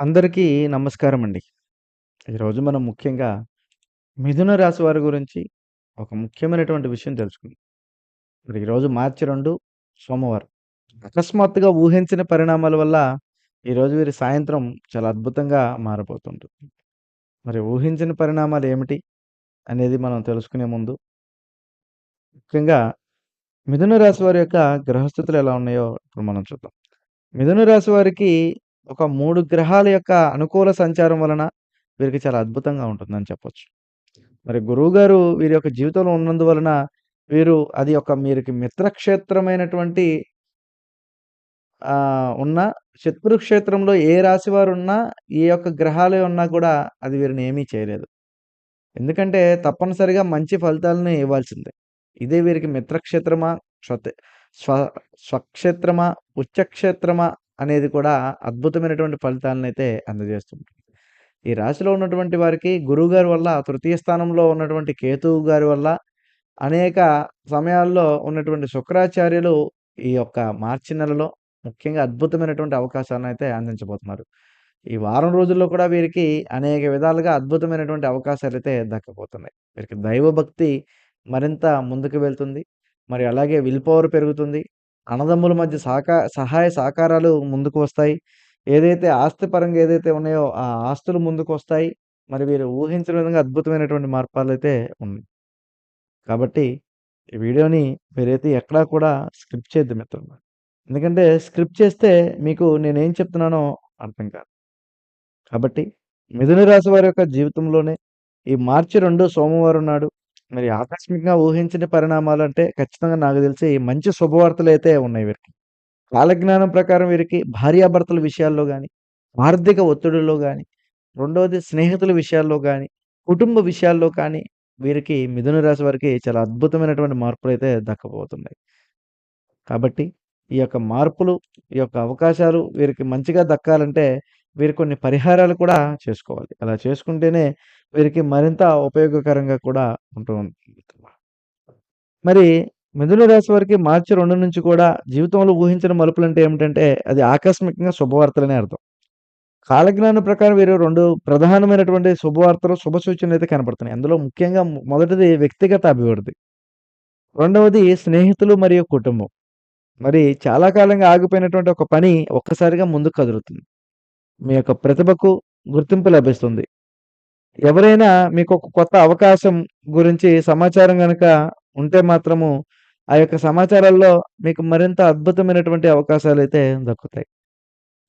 అందరికీ నమస్కారమండి. ఈరోజు మనం ముఖ్యంగా మిథున రాశి వారి గురించి ఒక ముఖ్యమైనటువంటి విషయం తెలుసుకుందాం. మరి ఈరోజు మార్చి 2 సోమవారం. అకస్మాత్తుగా ఊహించని పరిణామాల వల్ల ఈరోజు వీరి సాయంత్రం చాలా అద్భుతంగా మారబోతుంటుంది. మరి ఊహించని పరిణామాలు ఏమిటి అనేది మనం తెలుసుకునే ముందు ముఖ్యంగా మిథున రాశి వారి యొక్క గ్రహస్థితులు ఎలా ఉన్నాయో ఇప్పుడు మనం చూద్దాం. మిథున రాశి వారికి ఒక 3 గ్రహాల యొక్క అనుకూల సంచారం వలన వీరికి చాలా అద్భుతంగా ఉంటుందని చెప్పొచ్చు. మరి గురువుగారు వీరి యొక్క జీవితంలో ఉన్నందువలన వీరు అది ఒక వీరికి మిత్రక్షేత్రమైనటువంటి ఉన్న శత్రుక్షేత్రంలో ఏ రాశి వారున్నా, ఏ యొక్క గ్రహాలే ఉన్నా కూడా అది వీరిని ఏమీ చేయలేదు. ఎందుకంటే తప్పనిసరిగా మంచి ఫలితాలను ఇవ్వాల్సిందే. ఇదే వీరికి మిత్రక్షేత్రమా, స్వత్ స్వ స్వక్షేత్రమా, ఉచ్చక్షేత్రమా అనేది కూడా అద్భుతమైనటువంటి ఫలితాలనైతే అందజేస్తుంది. ఈ రాశిలో ఉన్నటువంటి వారికి గురువుగారి వల్ల తృతీయ స్థానంలో ఉన్నటువంటి కేతువు గారి వల్ల అనేక సమయాల్లో ఉన్నటువంటి శుక్రాచార్యులు ఈ యొక్క మార్చి నెలలో ముఖ్యంగా అద్భుతమైనటువంటి అవకాశాలనైతే అందించబోతున్నారు. ఈ వారం రోజుల్లో కూడా వీరికి అనేక విధాలుగా అద్భుతమైనటువంటి అవకాశాలైతే దక్కబోతున్నాయి. వీరికి దైవభక్తి మరింత ముందుకు వెళ్తుంది. మరి అలాగే విల్ పవర్ పెరుగుతుంది. అన్నదమ్ముల మధ్య సహాయ సహకారాలు ముందుకు వస్తాయి. ఏదైతే ఆస్తి పరంగా ఏదైతే ఉన్నాయో ఆ ఆస్తులు ముందుకొస్తాయి. మరి వీరు ఊహించని విధంగా అద్భుతమైనటువంటి మార్పాలైతే ఉన్నాయి. కాబట్టి ఈ వీడియోని మీరైతే ఎక్కడా కూడా స్కిప్ చేయొద్దు మిత్రులు. ఎందుకంటే స్క్రిప్ట్ చేస్తే మీకు నేనేం చెప్తున్నానో అర్థం కాదు. కాబట్టి మిథున రాశి వారి యొక్క జీవితంలోనే ఈ మార్చి 2 సోమవారం నాడు మరి ఆకస్మికంగా ఊహించని పరిణామాలంటే ఖచ్చితంగా నాకు తెలిసి మంచి శుభవార్తలైతే ఉన్నాయి వీరికి. కాలజ్ఞానం ప్రకారం వీరికి భార్యాభర్తల విషయాల్లో గాని, ఆర్థిక ఒత్తిడుల్లో గాని, రెండోది స్నేహితుల విషయాల్లో గాని, కుటుంబ విషయాల్లో కానీ వీరికి మిథున రాశి వారికి చాలా అద్భుతమైనటువంటి మార్పులైతే దక్కబోతున్నాయి. కాబట్టి ఈ యొక్క మార్పులు, ఈ యొక్క అవకాశాలు వీరికి మంచిగా దక్కాలంటే వీరు కొన్ని పరిహారాలు కూడా చేసుకోవాలి. అలా చేసుకుంటేనే వీరికి మరింత ఉపయోగకరంగా కూడా ఉంటూ ఉంటుంది. మరి మిథున రాశి వారికి మార్చి 2 నుంచి కూడా జీవితంలో ఊహించని మలుపులంటే ఏమిటంటే అది ఆకస్మికంగా శుభవార్తలనే అర్థం. కాలజ్ఞానం ప్రకారం వీరు 2 ప్రధానమైనటువంటి శుభవార్తలు, శుభ సూచనలైతే కనపడుతున్నాయి. అందులో ముఖ్యంగా మొదటిది వ్యక్తిగత అభివృద్ధి. రెండవది స్నేహితులు మరియు కుటుంబం. మరి చాలా కాలంగా ఆగిపోయినటువంటి ఒక పని ఒక్కసారిగా ముందుకు కదులుతుంది. మీ యొక్క ప్రతిభకు గుర్తింపు లభిస్తుంది. ఎవరైనా మీకొక కొత్త అవకాశం గురించి సమాచారం గనక ఉంటే మాత్రము, ఆ యొక్క సమాచారాల్లో మీకు మరింత అద్భుతమైనటువంటి అవకాశాలైతే దక్కుతాయి.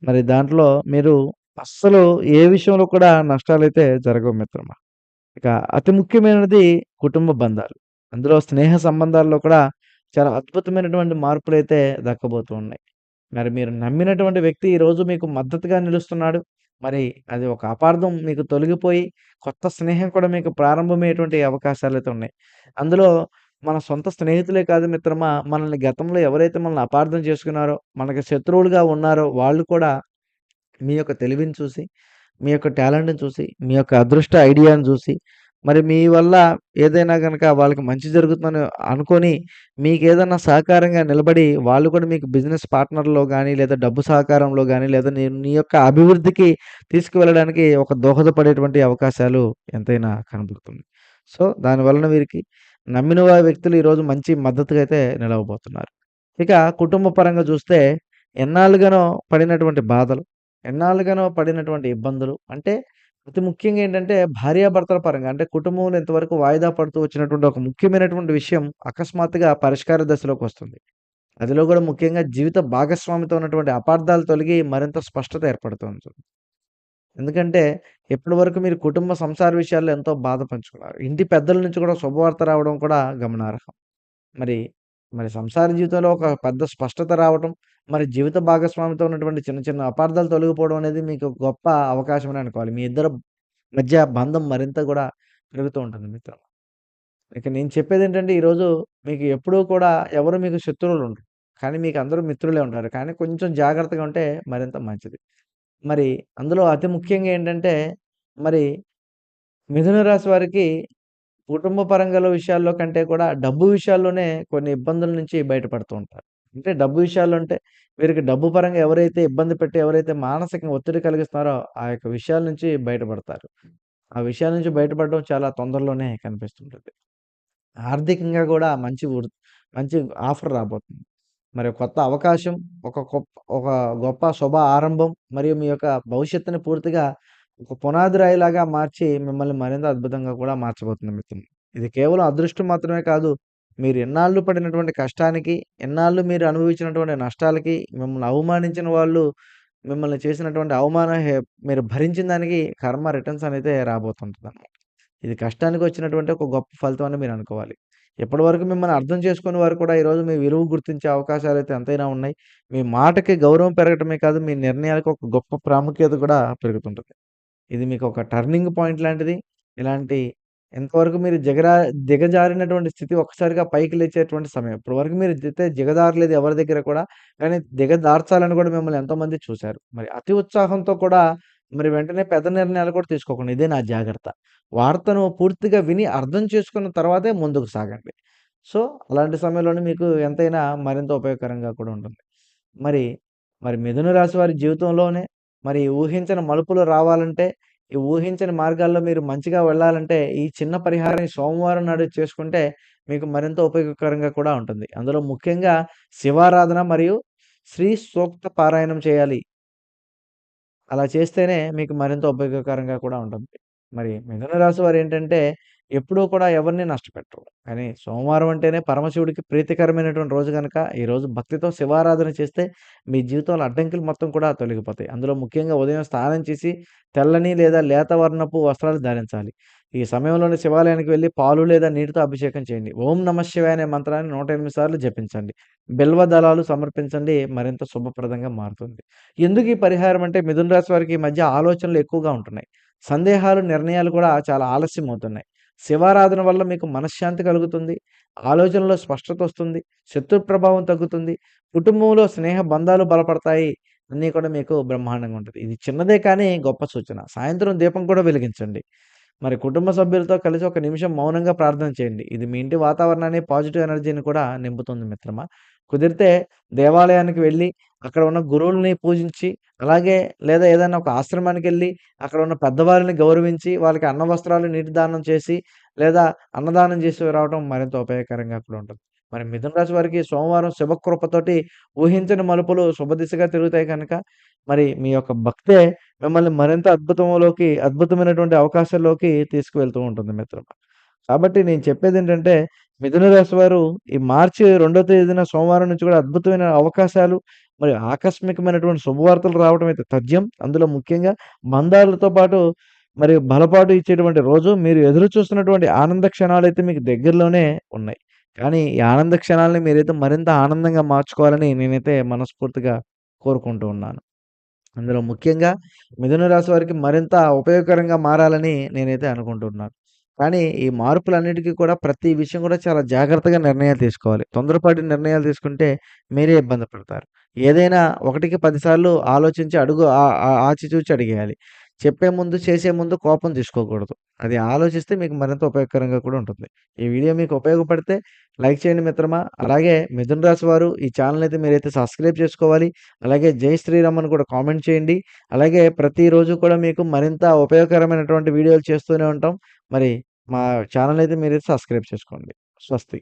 మరి దాంట్లో మీరు అస్సలు ఏ విషయంలో కూడా నష్టాలైతే జరగవు మిత్రమా. ఇక అతి ముఖ్యమైనది కుటుంబ బంధాలు. అందులో స్నేహ సంబంధాల్లో కూడా చాలా అద్భుతమైనటువంటి మార్పులైతే దక్కబోతూ ఉన్నాయి. మరి మీరు నమ్మినటువంటి వ్యక్తి ఈరోజు మీకు మద్దతుగా నిలుస్తున్నాడు. మరి అది ఒక అపార్థం మీకు తొలగిపోయి, కొత్త స్నేహం కూడా మీకు ప్రారంభమయ్యేటువంటి అవకాశాలైతే ఉన్నాయి. అందులో మన సొంత స్నేహితులే కాదు మిత్రమా, మనల్ని గతంలో ఎవరైతే మనల్ని అపార్థం చేసుకున్నారో, మనకి శత్రువులుగా ఉన్నారో వాళ్ళు కూడా మీ యొక్క తెలివిని చూసి, మీ యొక్క టాలెంట్‌ని చూసి, మీ యొక్క అదృష్ట ఐడియాని చూసి, మరి మీ వల్ల ఏదైనా గనక వాళ్ళకి మంచి జరుగుతుందని అనుకోని, మీకేదన్నా సహకారంగా నిలబడి, వాళ్ళు కూడా మీకు బిజినెస్ పార్ట్నర్‌లో గాని, లేదా డబ్బు సహకారంలో గాని, లేదా నీ యొక్క అభివృద్ధికి తీసుకువెళ్ళడానికి ఒక దోహదపడేటువంటి అవకాశాలు ఎంతైనా కనబడుతుంది. సో, దాని వలన వీరికి నమ్మిన వ్యక్తులు ఈరోజు మంచి మద్దతుగా అయితే నిలవబోతున్నారు. ఇక కుటుంబ పరంగా చూస్తే, ఎన్నాళ్ళుగానో పడినటువంటి బాధలు, ఎన్నాళ్ళుగానో పడినటువంటి ఇబ్బందులు అంటే అతి ముఖ్యంగా ఏంటంటే భార్యాభర్తల పరంగా అంటే కుటుంబంలో ఇంతవరకు వాయిదా పడుతూ వచ్చినటువంటి ఒక ముఖ్యమైనటువంటి విషయం అకస్మాత్తుగా పరిష్కార దశలోకొస్తుంది. అందులో కూడా ముఖ్యంగా జీవిత భాగస్వామితో ఉన్నటువంటి అపార్థాలు తొలగి మరింత స్పష్టత ఏర్పడుతుంది. ఎందుకంటే ఇప్పటి వరకు మీరు కుటుంబ సంసార విషయాల్లో ఎంతో బాధ పంచుకున్నారు. ఇంటి పెద్దల నుంచి కూడా శుభవార్త రావడం కూడా గమనార్హం. మరి, మరి సంసార జీవితంలో ఒక పెద్ద స్పష్టత రావటం, మరి జీవిత భాగస్వామితో ఉన్నటువంటి చిన్న చిన్న అపార్థాలు తొలగిపోవడం అనేది మీకు గొప్ప అవకాశమనే అనుకోవాలి. మీ ఇద్దరి మధ్య బంధం మరింత గూడా పెరుగుతూ ఉంటుంది మిత్రమా. ఇక నేను చెప్పేదేంటంటే ఈరోజు మీకు ఎప్పుడూ కూడా ఎవరు మీకు శత్రువులుండరు. కానీ మీకు అందరూ మిత్రులే ఉంటారు. కానీ కొంచెం జాగ్రత్తగా ఉంటే మరింత మంచిది. మరి అందులో అతి ముఖ్యంగా ఏంటంటే, మరి మిథున రాశి వారికి కుటుంబ పరంగాల విషయాల్లో కంటే కూడా డబ్బు విషయాల్లోనే కొన్ని ఇబ్బందుల నుంచి బయటపడుతూ ఉంటారు. అంటే డబ్బు విషయాల్లో అంటే వీరికి డబ్బు పరంగా ఎవరైతే ఇబ్బంది పెట్టి, ఎవరైతే మానసికంగా ఒత్తిడి కలిగిస్తున్నారో ఆ యొక్క విషయాల నుంచి బయటపడతారు. ఆ విషయాల నుంచి బయటపడడం చాలా తొందరలోనే కనిపిస్తుంటది. ఆర్థికంగా గూడా మంచి ఆఫర్ రాబోతుంది. మరి కొత్త అవకాశం, ఒక గొప్ప శుభ ఆరంభం మరియు మీ యొక్క భవిష్యత్తుని పూర్తిగా ఒక పునాది రాయిలాగా మార్చి మిమ్మల్ని మరింత అద్భుతంగా కూడా మార్చబోతుంది మిత్రులు. ఇది కేవలం అదృష్టం మాత్రమే కాదు. మీరు ఎన్నాళ్ళు పడినటువంటి కష్టానికి, ఎన్నాళ్ళు మీరు అనుభవించినటువంటి నష్టాలకి, మిమ్మల్ని అవమానించిన వాళ్ళు, మిమ్మల్ని చేసినటువంటి మీరు భరించిన దానికి కర్మ రిటర్న్స్ అనేది రాబోతుంటదన్నమాట. ఇది కష్టానికి వచ్చినటువంటి ఒక గొప్ప ఫలితం అని మీరనుకోవాలి. ఇప్పటివరకు మిమ్మల్ని అర్థం చేసుకునే వారు కూడా ఈరోజు మీ విలువ గుర్తించే అవకాశాలైతే ఎంతైనా ఉన్నాయి. మీ మాటకి గౌరవం పెరగటమే కాదు, మీ నిర్ణయాలకు ఒక గొప్ప ప్రాముఖ్యత కూడా పెరుగుతుంటది. ఇది మీకొక టర్నింగ్ పాయింట్ లాంటిది. ఇలాంటి ఇంతవరకు మీరు దిగజారినటువంటి స్థితి ఒక్కసారిగా పైకి లేచేటువంటి సమయం. ఇప్పటి వరకు మీరు దిగజారలేదు ఎవరి దగ్గర కూడా. కానీ దిగజార్చాలని కూడా మిమ్మల్ని ఎంతోమంది చూసారు. మరి అతి ఉత్సాహంతో కూడా మరి వెంటనే పెద్ద నిర్ణయాలు కూడా తీసుకోకండి. ఇదే నా జాగ్రత్త. వార్తను పూర్తిగా విని అర్థం చేసుకున్న తర్వాతే ముందుకు సాగండి. సో, అలాంటి సమయంలోనే మీకు ఎంతైనా మరింత ఉపయోగకరంగా కూడా ఉంటుంది. మరి, మరి మిథున రాశి వారి జీవితంలోనే మరి ఊహించని మలుపులు రావాలంటే, ఈ ఊహించని మార్గాల్లో మీరు మంచిగా వెళ్ళాలంటే, ఈ చిన్న పరిహారం సోమవారం నాడు చేసుకుంటే మీకు మరింత ఉపయోగకరంగా కూడా ఉంటుంది. అందులో ముఖ్యంగా శివారాధన మరియు శ్రీ సూక్త పారాయణం చేయాలి. అలా చేస్తేనే మీకు మరింత ఉపయోగకరంగా కూడా ఉంటుంది. మరి మిథున రాశి వారేంటంటే, ఎప్పుడూ కూడా ఎవరిని నష్టపెట్టరు. కానీ సోమవారం అంటేనే పరమశివుడికి ప్రీతికరమైనటువంటి రోజు గనక, ఈరోజు భక్తితో శివారాధన చేస్తే మీ జీవితంలో అడ్డంకులు మొత్తం కూడా తొలగిపోతాయి. అందులో ముఖ్యంగా ఉదయం స్నానం చేసి తెల్లని లేదా లేత వర్ణపు వస్త్రాలు ధరించాలి. ఈ సమయంలోనే శివాలయానికి వెళ్లి పాలు లేదా నీటితో అభిషేకం చేయండి. ఓం నమః శివాయ అనే మంత్రాన్ని 108 సార్లు జపించండి. బిల్వ దళాలు సమర్పించండి. మరింత శుభప్రదంగా మారుతుంది. ఎందుకు ఈ పరిహారం అంటే మిథున రాశి వారికి ఈ మధ్య ఆలోచనలు ఎక్కువగా ఉంటున్నాయి. సందేహాలు, నిర్ణయాలు కూడా చాలా ఆలస్యం అవుతున్నాయి. శివారాధన వల్ల మీకు మనశ్శాంతి కలుగుతుంది. ఆలోచనలో స్పష్టతొస్తుంది. శత్రు ప్రభావం తగ్గుతుంది. కుటుంబంలో స్నేహ బంధాలు బలపడతాయి. అన్నీ కూడా మీకు బ్రహ్మాండంగా ఉంటది. ఇది చిన్నదే కానీ గొప్ప సూచన. సాయంత్రం దీపం కూడా వెలిగించండి. మరి కుటుంబ సభ్యులతో కలిసి ఒక నిమిషం మౌనంగా ప్రార్థన చేయండి. ఇది మీ ఇంటి వాతావరణాన్ని, పాజిటివ్ ఎనర్జీని కూడా నింపుతుంది మిత్రమా. కుదిరితే దేవాలయానికి వెళ్లి, అక్కడ ఉన్న గురువుల్ని పూజించి, అలాగే లేదా ఏదైనా ఒక ఆశ్రమానికెళ్ళి, అక్కడ ఉన్న పెద్దవారిని గౌరవించి, వాళ్ళకి అన్న వస్త్రాలు, నీటి దానం చేసి, లేదా అన్నదానం చేసి రావడం మరింత ఉపయోగకరంగా కూడా ఉంటుంది. మరి మిథున రాశి వారికి సోమవారం శుభకృపతోటి ఊహించని మలుపులు శుభదిశగా తిరుగుతాయి కనుక, మరి మీ యొక్క భక్తే మిమ్మల్ని మరింత అద్భుతమైనటువంటి అవకాశాల్లోకి తీసుకువెళ్తూ ఉంటుంది మిత్రమా. కాబట్టి నేను చెప్పేదేంటంటే, మిథున రాశి వారు ఈ మార్చి 2వ తేదీన సోమవారం నుంచి కూడా అద్భుతమైన అవకాశాలు, మరి ఆకస్మికమైనటువంటి శుభవార్తలు రావడం అయితే తథ్యం. అందులో ముఖ్యంగా బంధాలతో పాటు మరి బలపాటు ఇచ్చేటువంటి రోజు. మీరు ఎదురు చూస్తున్నటువంటి ఆనంద క్షణాలైతే మీకు దగ్గరలోనే ఉన్నాయి. కానీ ఈ ఆనంద క్షణాలని మీరైతే మరింత ఆనందంగా మార్చుకోవాలని నేనైతే మనస్ఫూర్తిగా కోరుకుంటూ ఉన్నాను. అందులో ముఖ్యంగా మిథున రాశి వారికి మరింత ఉపయోగకరంగా మారాలని నేనైతే అనుకుంటున్నాను. కానీ ఈ మార్పులన్నిటికి కూడా ప్రతి విషయం కూడా చాలా జాగ్రత్తగా నిర్ణయాలు తీసుకోవాలి. తొందరపాటు నిర్ణయాలు తీసుకుంటే మీరే ఇబ్బంది పడతారు. ఏదైనా ఒకటికి 10 సార్లు ఆలోచించి అడుగు ఆచితూచి అడిగేయాలి. చెప్పే ముందు, చేసే ముందు కోపం తీసుకోకూడదు. అది ఆలోచిస్తే మీకు మరింత ఉపయోగకరంగా కూడా ఉంటుంది. ఈ వీడియో మీకు ఉపయోగపడితే లైక్ చేయండి మిత్రమా. అలాగే మిథున రాశి వారు ఈ ఛానెల్‌నైతే మీరైతే సబ్స్క్రైబ్ చేసుకోవాలి. అలాగే జై శ్రీరామ్ అని కూడా కామెంట్ చేయండి. అలాగే ప్రతిరోజు కూడా మీకు మరింత ఉపయోగకరమైనటువంటి వీడియోలు చేస్తూనే ఉంటాం. మరి మా ఛానెల్ అయితే మీరైతే సబ్స్క్రైబ్ చేసుకోండి. స్వస్తి.